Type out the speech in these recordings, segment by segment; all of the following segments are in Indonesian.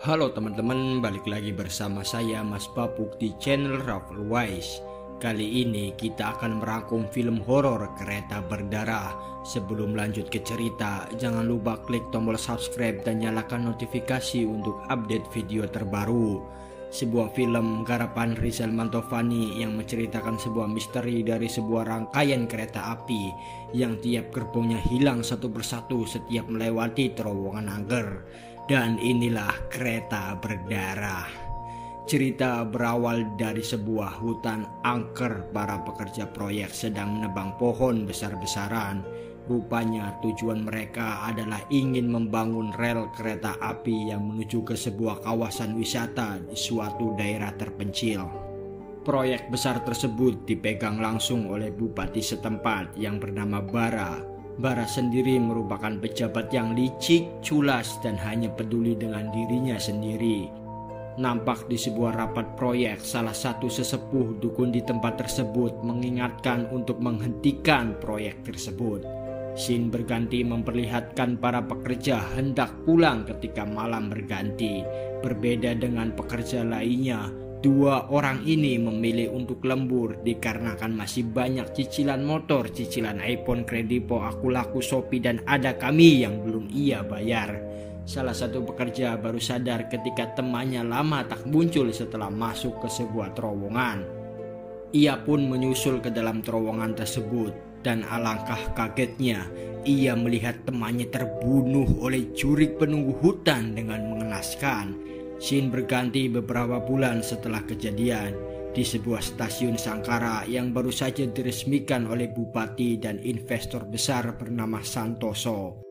Halo teman-teman, balik lagi bersama saya Mas Papuk di channel Raffle Wise. Kali ini kita akan merangkum film horor Kereta Berdarah. Sebelum lanjut ke cerita, jangan lupa klik tombol subscribe dan nyalakan notifikasi untuk update video terbaru. Sebuah film garapan Rizal Mantovani yang menceritakan sebuah misteri dari sebuah rangkaian kereta api yang tiap gerbongnya hilang satu persatu setiap melewati terowongan angker. Dan inilah Kereta Berdarah. Cerita berawal dari sebuah hutan angker. Para pekerja proyek sedang menebang pohon besar-besaran. Rupanya tujuan mereka adalah ingin membangun rel kereta api yang menuju ke sebuah kawasan wisata di suatu daerah terpencil. Proyek besar tersebut dipegang langsung oleh bupati setempat yang bernama Bara. Bara sendiri merupakan pejabat yang licik, culas, dan hanya peduli dengan dirinya sendiri. Nampak di sebuah rapat proyek, salah satu sesepuh dukun di tempat tersebut mengingatkan untuk menghentikan proyek tersebut. Scene berganti memperlihatkan para pekerja hendak pulang ketika malam berganti. Berbeda dengan pekerja lainnya, dua orang ini memilih untuk lembur dikarenakan masih banyak cicilan motor, cicilan iPhone, Kredipo, Aku Laku, Shopee, dan ada kami yang belum ia bayar. Salah satu pekerja baru sadar ketika temannya lama tak muncul setelah masuk ke sebuah terowongan. Ia pun menyusul ke dalam terowongan tersebut dan alangkah kagetnya ia melihat temannya terbunuh oleh jurik penunggu hutan dengan mengenaskan. Scene berganti beberapa bulan setelah kejadian di sebuah stasiun Sangkara yang baru saja diresmikan oleh bupati dan investor besar bernama Santoso.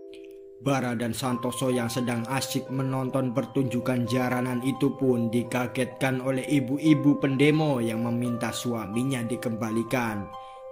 Bara dan Santoso yang sedang asyik menonton pertunjukan jaranan itu pun dikagetkan oleh ibu-ibu pendemo yang meminta suaminya dikembalikan.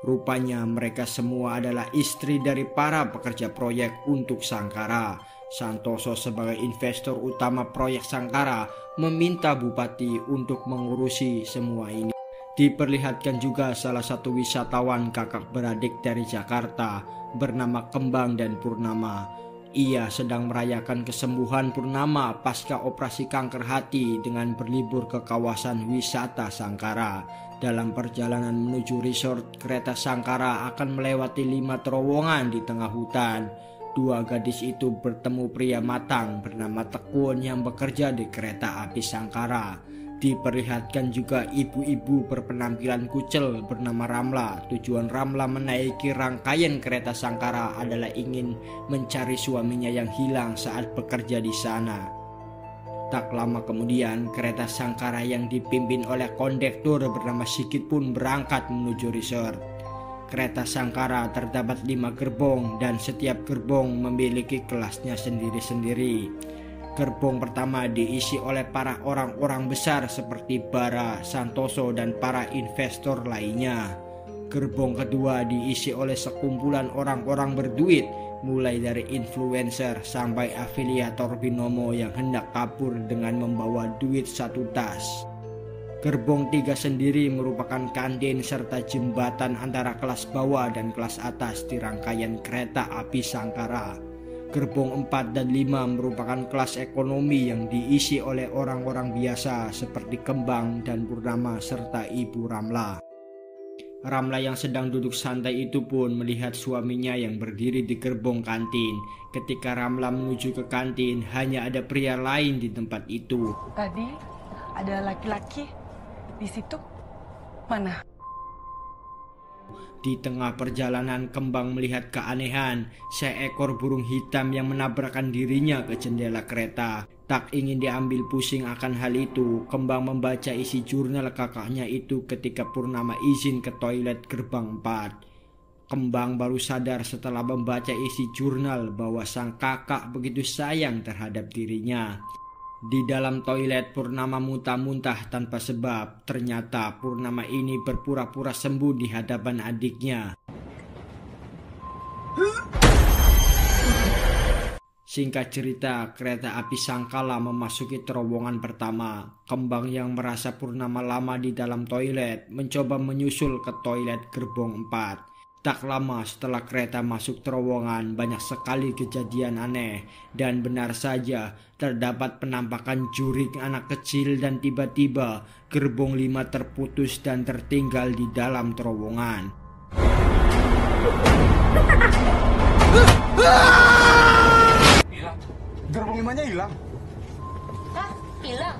Rupanya mereka semua adalah istri dari para pekerja proyek untuk Sangkara. Santoso sebagai investor utama proyek Sangkara meminta bupati untuk mengurusi semua ini. Diperlihatkan juga salah satu wisatawan kakak beradik dari Jakarta bernama Kembang dan Purnama. Ia sedang merayakan kesembuhan Purnama pasca operasi kanker hati dengan berlibur ke kawasan wisata Sangkara. Dalam perjalanan menuju resort, kereta Sangkara akan melewati 5 terowongan di tengah hutan. Dua gadis itu bertemu pria matang bernama Tekun yang bekerja di kereta api Sangkara. Diperlihatkan juga ibu-ibu berpenampilan kucel bernama Ramla. Tujuan Ramla menaiki rangkaian kereta Sangkara adalah ingin mencari suaminya yang hilang saat bekerja di sana. Tak lama kemudian, kereta Sangkara yang dipimpin oleh kondektur bernama Sigit pun berangkat menuju resort. Kereta Sangkara terdapat 5 gerbong dan setiap gerbong memiliki kelasnya sendiri-sendiri. Gerbong pertama diisi oleh para orang-orang besar seperti Bara, Santoso, dan para investor lainnya. Gerbong kedua diisi oleh sekumpulan orang-orang berduit, mulai dari influencer sampai afiliator binomo yang hendak kabur dengan membawa duit 1 tas. Gerbong 3 sendiri merupakan kantin serta jembatan antara kelas bawah dan kelas atas di rangkaian kereta api Sangkara. Gerbong 4 dan 5 merupakan kelas ekonomi yang diisi oleh orang-orang biasa seperti Kembang dan Purnama serta Ibu Ramla. Ramla yang sedang duduk santai itu pun melihat suaminya yang berdiri di gerbong kantin. Ketika Ramla menuju ke kantin, hanya ada pria lain di tempat itu. Tadi ada laki-laki di situ, mana? Di tengah perjalanan, Kembang melihat keanehan seekor burung hitam yang menabrakkan dirinya ke jendela kereta. Tak ingin diambil pusing akan hal itu, Kembang membaca isi jurnal kakaknya itu ketika Purnama izin ke toilet gerbang 4. Kembang baru sadar setelah membaca isi jurnal bahwa sang kakak begitu sayang terhadap dirinya. Di dalam toilet, Purnama muntah-muntah tanpa sebab. Ternyata Purnama ini berpura-pura sembuh di hadapan adiknya. Singkat cerita, kereta api Sangkala memasuki terowongan pertama. Kembang yang merasa Purnama lama di dalam toilet mencoba menyusul ke toilet gerbong 4. Tak lama setelah kereta masuk terowongan, banyak sekali kejadian aneh. Dan benar saja, terdapat penampakan jurik anak kecil dan tiba-tiba gerbong 5 terputus dan tertinggal di dalam terowongan. Hilang. Gerbong 5-nya hilang. Hah? Hilang?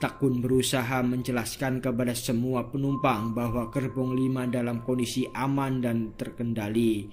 Tekun berusaha menjelaskan kepada semua penumpang bahwa gerbong 5 dalam kondisi aman dan terkendali.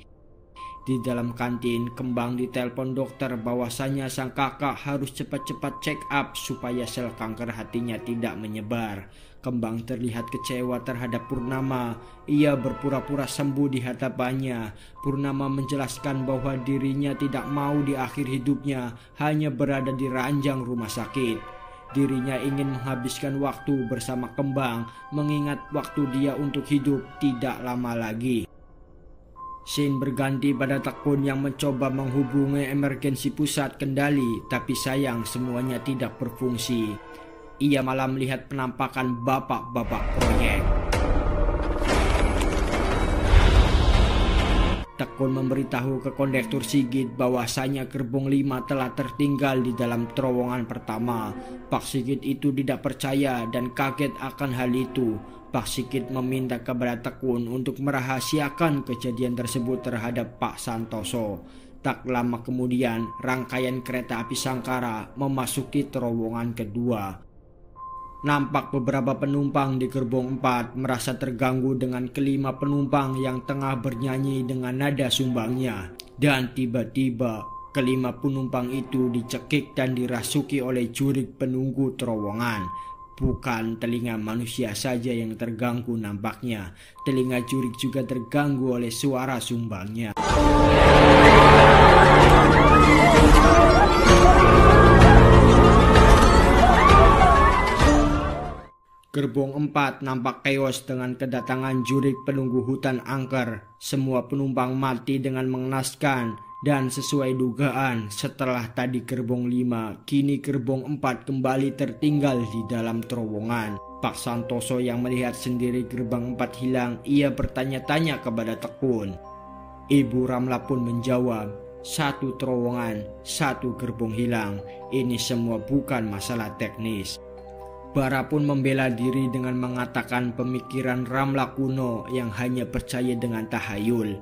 Di dalam kantin, Kembang ditelepon dokter bahwasanya sang kakak harus cepat-cepat check up supaya sel kanker hatinya tidak menyebar. Kembang terlihat kecewa terhadap Purnama. Ia berpura-pura sembuh di hadapannya. Purnama menjelaskan bahwa dirinya tidak mau di akhir hidupnya hanya berada di ranjang rumah sakit. Dirinya ingin menghabiskan waktu bersama Kembang, mengingat waktu dia untuk hidup tidak lama lagi. Scene berganti pada Tekun yang mencoba menghubungi emergensi pusat kendali, tapi sayang semuanya tidak berfungsi. Ia malah melihat penampakan bapak-bapak proyek. Tekun memberitahu ke kondektur Sigit bahwasanya gerbong 5 telah tertinggal di dalam terowongan pertama. Pak Sigit itu tidak percaya dan kaget akan hal itu. Pak Sigit meminta kepada Tekun untuk merahasiakan kejadian tersebut terhadap Pak Santoso. Tak lama kemudian, rangkaian kereta api Sangkara memasuki terowongan kedua. Nampak beberapa penumpang di gerbong 4 merasa terganggu dengan kelima penumpang yang tengah bernyanyi dengan nada sumbangnya. Dan tiba-tiba kelima penumpang itu dicekik dan dirasuki oleh jurik penunggu terowongan. Bukan telinga manusia saja yang terganggu nampaknya. Telinga jurik juga terganggu oleh suara sumbangnya. Gerbong 4 nampak keos dengan kedatangan jurik penunggu hutan angker. Semua penumpang mati dengan mengenaskan dan sesuai dugaan setelah tadi gerbong 5, kini gerbong 4 kembali tertinggal di dalam terowongan. Pak Santoso yang melihat sendiri gerbang 4 hilang, ia bertanya-tanya kepada Tekun. Ibu Ramla pun menjawab, 1 terowongan, 1 gerbong hilang. Ini semua bukan masalah teknis. Bara pun membela diri dengan mengatakan pemikiran Ramla kuno yang hanya percaya dengan tahayul.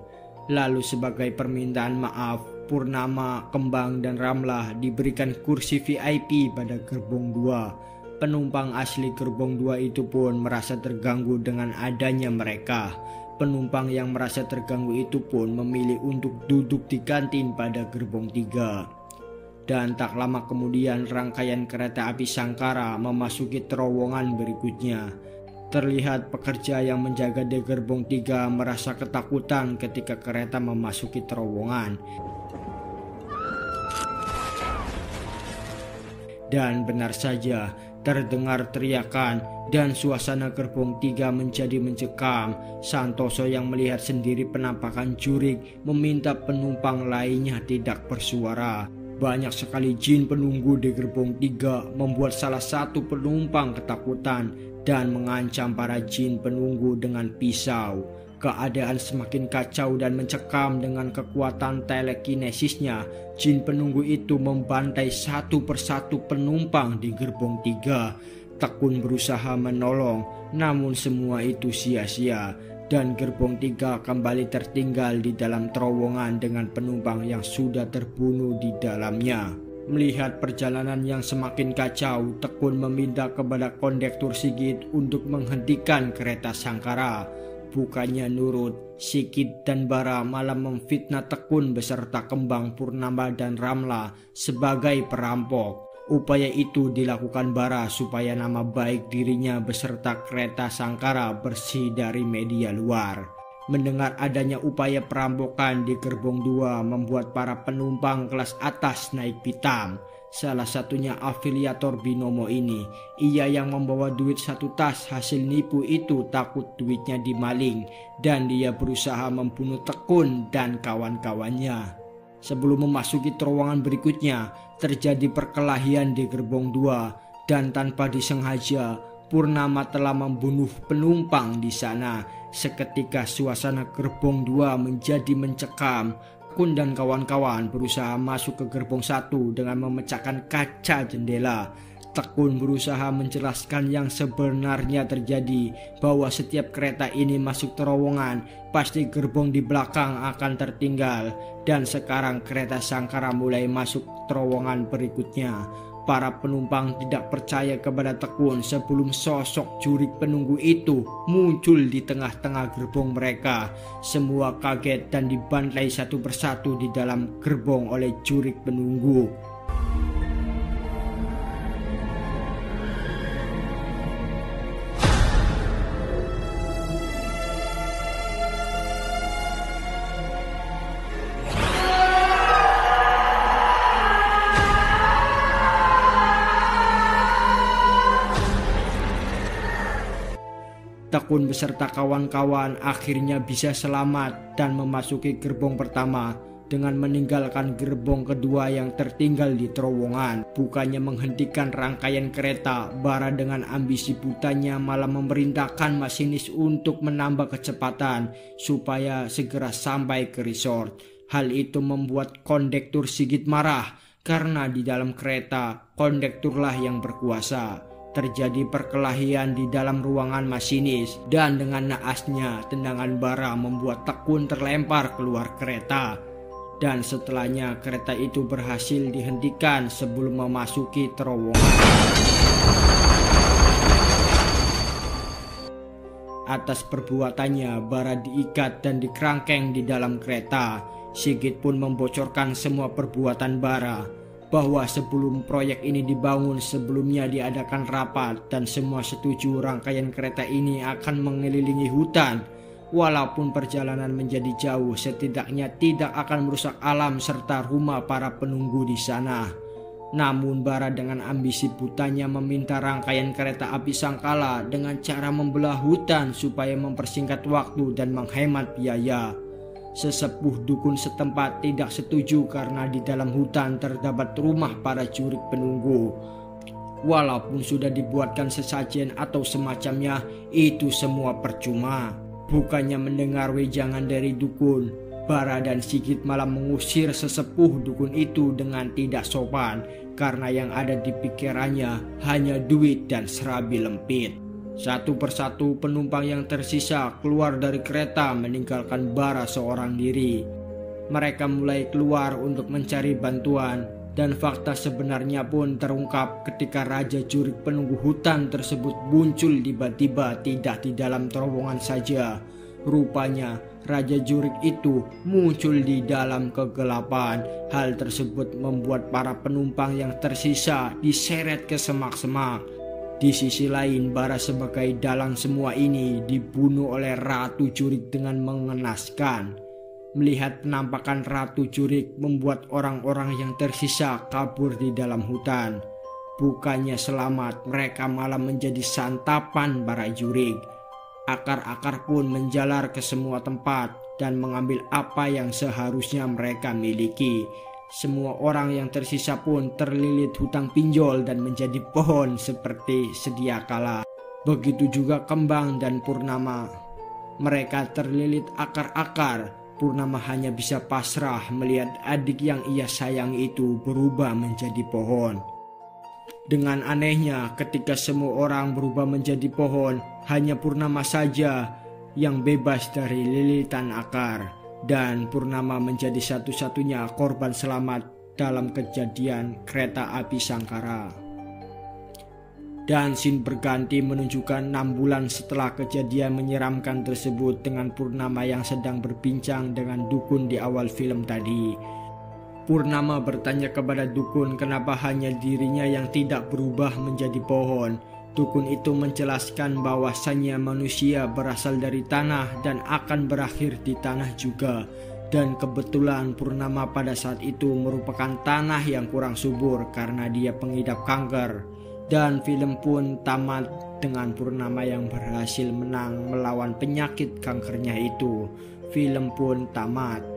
Lalu sebagai permintaan maaf, Purnama, Kembang, dan Ramla diberikan kursi VIP pada gerbong 2. Penumpang asli gerbong 2 itu pun merasa terganggu dengan adanya mereka. Penumpang yang merasa terganggu itu pun memilih untuk duduk di kantin pada gerbong 3. Dan tak lama kemudian rangkaian kereta api Sangkara memasuki terowongan berikutnya. Terlihat pekerja yang menjaga di gerbong 3 merasa ketakutan ketika kereta memasuki terowongan. Dan benar saja, terdengar teriakan dan suasana gerbong 3 menjadi mencekam. Santoso yang melihat sendiri penampakan jurik meminta penumpang lainnya tidak bersuara. Banyak sekali jin penunggu di gerbong 3 membuat salah satu penumpang ketakutan dan mengancam para jin penunggu dengan pisau. Keadaan semakin kacau dan mencekam dengan kekuatan telekinesisnya. Jin penunggu itu membantai satu persatu penumpang di gerbong 3. Tekun berusaha menolong, namun semua itu sia-sia. Dan gerbong 3 kembali tertinggal di dalam terowongan dengan penumpang yang sudah terbunuh di dalamnya. Melihat perjalanan yang semakin kacau, Tekun meminta kepada kondektur Sigit untuk menghentikan kereta Sangkara. Bukannya nurut, Sigit dan Bara malah memfitnah Tekun beserta Kembang, Purnama, dan Ramla sebagai perampok. Upaya itu dilakukan Bara supaya nama baik dirinya beserta kereta Sangkara bersih dari media luar. Mendengar adanya upaya perampokan di gerbong 2 membuat para penumpang kelas atas naik pitam. Salah satunya afiliator binomo ini. Ia yang membawa duit 1 tas hasil nipu itu takut duitnya dimaling dan dia berusaha membunuh Tekun dan kawan-kawannya. Sebelum memasuki terowongan berikutnya, terjadi perkelahian di gerbong 2 dan tanpa disengaja Purnama telah membunuh penumpang di sana. Seketika suasana gerbong 2 menjadi mencekam. Tekun dan kawan-kawan berusaha masuk ke gerbong 1 dengan memecahkan kaca jendela. Tekun berusaha menjelaskan yang sebenarnya terjadi, bahwa setiap kereta ini masuk terowongan, pasti gerbong di belakang akan tertinggal. Dan sekarang kereta Sangkara mulai masuk terowongan berikutnya. Para penumpang tidak percaya kepada Tekun sebelum sosok jurik penunggu itu muncul di tengah-tengah gerbong mereka. Semua kaget dan dibantai satu persatu di dalam gerbong oleh jurik penunggu. Tekun beserta kawan-kawan akhirnya bisa selamat dan memasuki gerbong pertama dengan meninggalkan gerbong kedua yang tertinggal di terowongan. Bukannya menghentikan rangkaian kereta, Bara dengan ambisi butanya malah memerintahkan masinis untuk menambah kecepatan supaya segera sampai ke resort. Hal itu membuat kondektur Sigit marah karena di dalam kereta kondekturlah yang berkuasa. Terjadi perkelahian di dalam ruangan masinis dan dengan naasnya tendangan Bara membuat Tekun terlempar keluar kereta. Dan setelahnya kereta itu berhasil dihentikan sebelum memasuki terowongan. Atas perbuatannya Bara diikat dan dikerangkeng di dalam kereta. Sigit pun membocorkan semua perbuatan Bara, bahwa sebelum proyek ini dibangun sebelumnya diadakan rapat dan semua setuju rangkaian kereta ini akan mengelilingi hutan. Walaupun perjalanan menjadi jauh, setidaknya tidak akan merusak alam serta rumah para penunggu di sana. Namun Bara dengan ambisi butanya meminta rangkaian kereta api Sangkala dengan cara membelah hutan supaya mempersingkat waktu dan menghemat biaya. Sesepuh dukun setempat tidak setuju karena di dalam hutan terdapat rumah para jurik penunggu. Walaupun sudah dibuatkan sesajen atau semacamnya, itu semua percuma. Bukannya mendengar wejangan dari dukun, Bara dan Sigit malah mengusir sesepuh dukun itu dengan tidak sopan karena yang ada di pikirannya hanya duit dan serabi lempit. Satu persatu penumpang yang tersisa keluar dari kereta meninggalkan Bara seorang diri. Mereka mulai keluar untuk mencari bantuan dan fakta sebenarnya pun terungkap ketika Raja Jurik penunggu hutan tersebut muncul tiba-tiba tidak di dalam terowongan saja. Rupanya Raja Jurik itu muncul di dalam kegelapan. Hal tersebut membuat para penumpang yang tersisa diseret ke semak-semak. Di sisi lain, Bara sebagai dalang semua ini dibunuh oleh Ratu Jurik dengan mengenaskan. Melihat penampakan Ratu Jurik membuat orang-orang yang tersisa kabur di dalam hutan. Bukannya selamat, mereka malah menjadi santapan para Jurik. Akar-akar pun menjalar ke semua tempat dan mengambil apa yang seharusnya mereka miliki. Semua orang yang tersisa pun terlilit hutang pinjol dan menjadi pohon seperti sedia kala. Begitu juga Kembang dan Purnama. Mereka terlilit akar-akar. Purnama hanya bisa pasrah melihat adik yang ia sayang itu berubah menjadi pohon. Dengan anehnya, ketika semua orang berubah menjadi pohon, hanya Purnama saja yang bebas dari lilitan akar. Dan Purnama menjadi satu-satunya korban selamat dalam kejadian kereta api Sangkara. Dan scene berganti menunjukkan 6 bulan setelah kejadian menyeramkan tersebut dengan Purnama yang sedang berbincang dengan dukun di awal film tadi. Purnama bertanya kepada dukun kenapa hanya dirinya yang tidak berubah menjadi pohon. Dukun itu menjelaskan bahwasannya manusia berasal dari tanah dan akan berakhir di tanah juga. Dan kebetulan Purnama pada saat itu merupakan tanah yang kurang subur karena dia pengidap kanker. Dan film pun tamat dengan Purnama yang berhasil menang melawan penyakit kankernya itu. Film pun tamat.